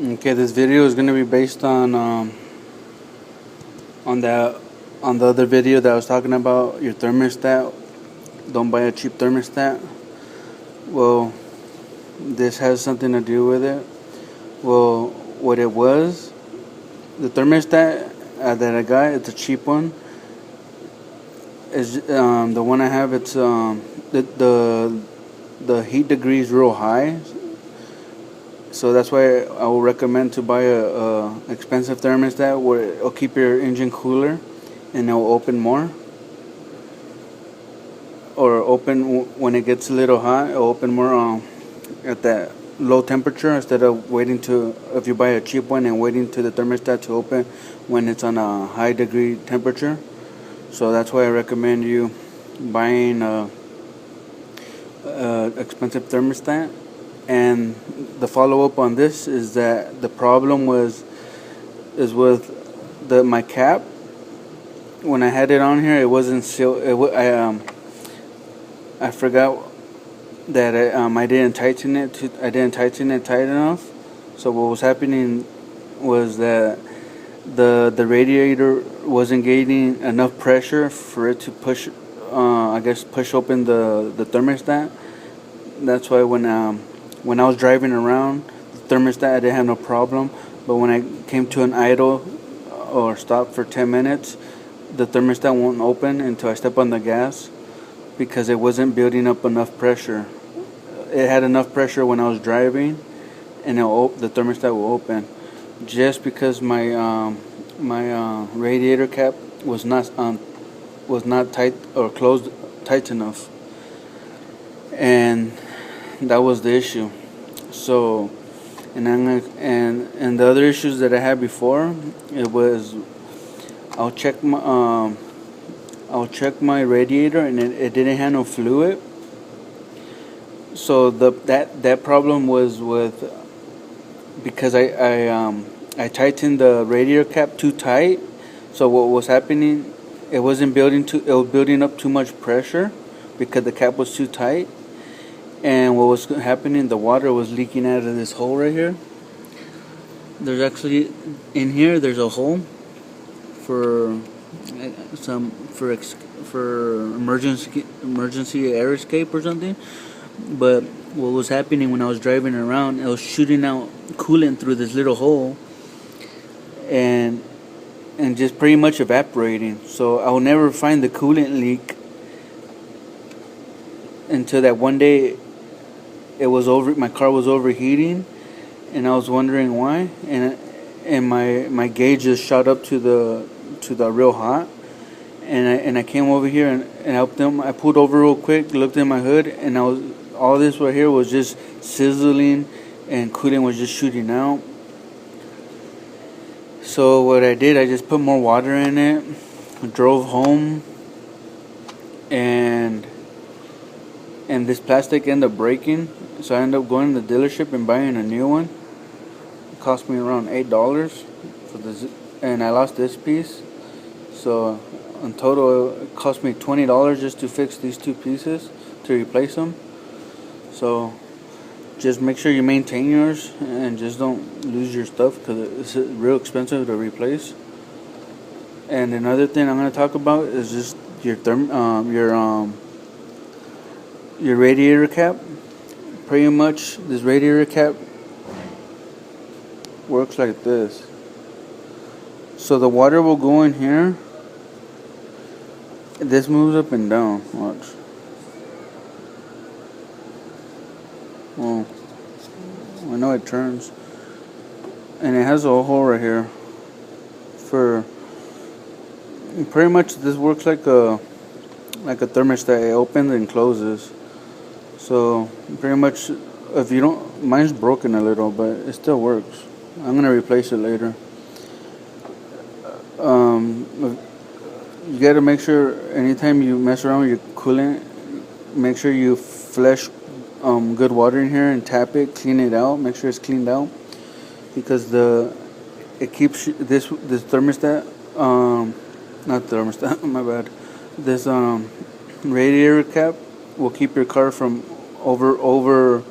Okay, this video is going to be based on the other video that I was talking about your thermostat. Don't buy a cheap thermostat. Well, this has something to do with it. Well, what it was, the thermostat that I got, it's a cheap one. Is the one I have? It's the heat degree is real high. So that's why I will recommend to buy a expensive thermostat where it'll keep your engine cooler and it'll open more. Or open when it gets a little hot, it'll open more at that low temperature instead of waiting to, if you buy a cheap one and waiting to the thermostat to open when it's on a high degree temperature. So that's why I recommend you buying a expensive thermostat. And the follow-up on this is that the problem is with my cap. When I had it on here, it wasn't sealed. I forgot that I didn't tighten it. I didn't tighten it tight enough. So what was happening was that the radiator wasn't gaining enough pressure for it to push. Push open the thermostat. That's why when I was driving around, the thermostat, I didn't have no problem. But when I came to an idle or stop for 10 minutes, the thermostat won't open until I step on the gas because it wasn't building up enough pressure. It had enough pressure when I was driving, and the thermostat will open. Just because my radiator cap was not tight or closed tight enough, and that was the issue. So, and the other issues that I had before, it was I'll check my radiator and it didn't have no fluid. So that problem was with, because I tightened the radiator cap too tight. So what was happening, it was building up too much pressure because the cap was too tight. And what was happening, the water was leaking out of this hole right here. There's actually, in here, there's a hole for emergency air escape or something. But what was happening when I was driving around, it was shooting out coolant through this little hole and just pretty much evaporating. So I will never find the coolant leak until that one day my car was overheating, and I was wondering why, and my gauge just shot up to the real hot, and I came over here and helped them. I pulled over real quick, looked in my hood, and all this right here was just sizzling, and coolant was just shooting out. So what I did, I just put more water in it, drove home, and this plastic ended up breaking. So I ended up going to the dealership and buying a new one. It cost me around $8 for this, and I lost this piece. So in total, it cost me $20 just to fix these two pieces, to replace them. So just make sure you maintain yours and just don't lose your stuff because it's real expensive to replace. And another thing I'm going to talk about is just your radiator cap. Pretty much this radiator cap works like this. So the water will go in here. This moves up and down. Watch. Well, I know it turns. And it has a hole right here. For pretty much this works like a thermostat. It opens and closes. So pretty much, if you don't, mine's broken a little, but it still works. I'm gonna replace it later. You gotta make sure anytime you mess around with your coolant, make sure you flush good water in here and tap it, clean it out, make sure it's cleaned out, because it keeps this thermostat, not thermostat, my bad. This radiator cap will keep your car from over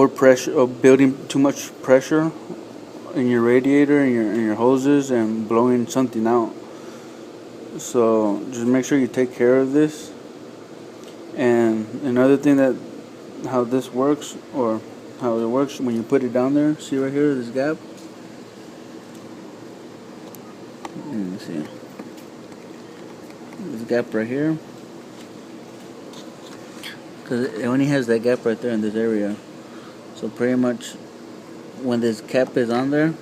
pressure, building too much pressure in your radiator and your hoses and blowing something out. So just make sure you take care of this. And another thing that how this works, or how it works when you put it down there, see right here, this gap. Let me see. This gap right here. Because it only has that gap right there in this area. So pretty much when this cap is on there,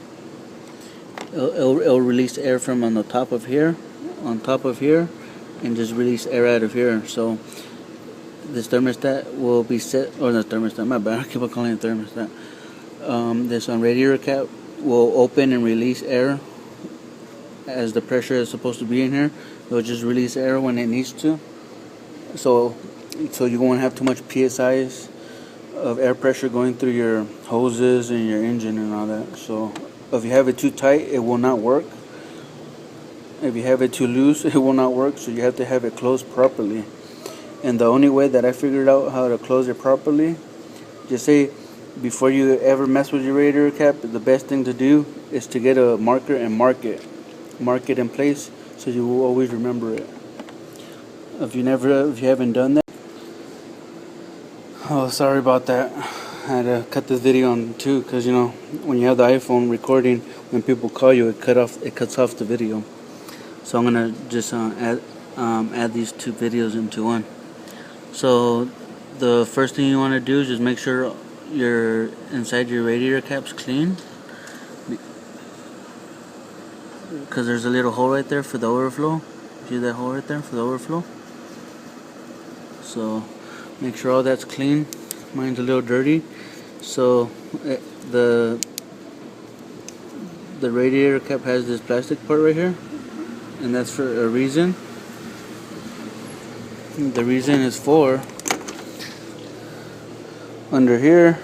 it'll release air from on the top of here, and just release air out of here. So this thermostat will be set, or not thermostat, my bad, I keep on calling it thermostat. This radiator cap will open and release air as the pressure is supposed to be in here. It'll just release air when it needs to. So you won't have too much PSIs of air pressure going through your hoses and your engine and all that. So if you have it too tight, it will not work. If you have it too loose, it will not work. So you have to have it closed properly. And the only way that I figured out how to close it properly, just say before you ever mess with your radiator cap, the best thing to do is to get a marker and mark it in place, so you will always remember it. If you haven't done that, oh, sorry about that. I had to cut this video on too, because when you have the iPhone recording, when people call you, it cuts off the video. So I'm gonna just add these two videos into one. So the first thing you want to do is just make sure inside your radiator cap's clean, because there's a little hole right there for the overflow. See that hole right there for the overflow? So make sure all that's clean. Mine's a little dirty. So the radiator cap has this plastic part right here, and that's for a reason. The reason is for under here,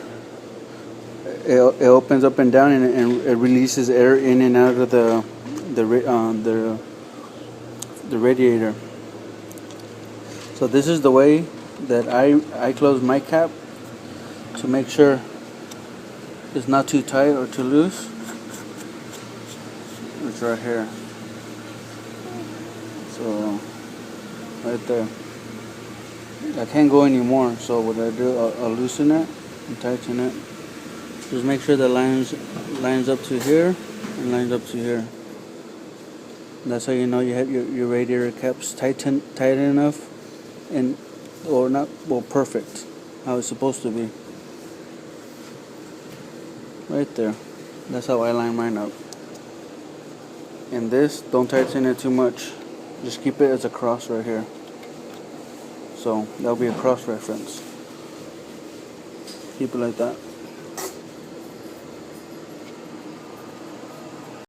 it opens up and down, and it releases air in and out of the radiator. So this is the way that I close my cap, to make sure it's not too tight or too loose. It's right here. So right there. I can't go anymore, so what I do, I'll loosen it and tighten it. Just make sure the lines up to here and lines up to here. That's how you know you have your radiator caps tight enough, and perfect, how it's supposed to be. Right there. That's how I line mine up. And this, don't tighten it too much. Just keep it as a cross right here. So that'll be a cross reference. Keep it like that.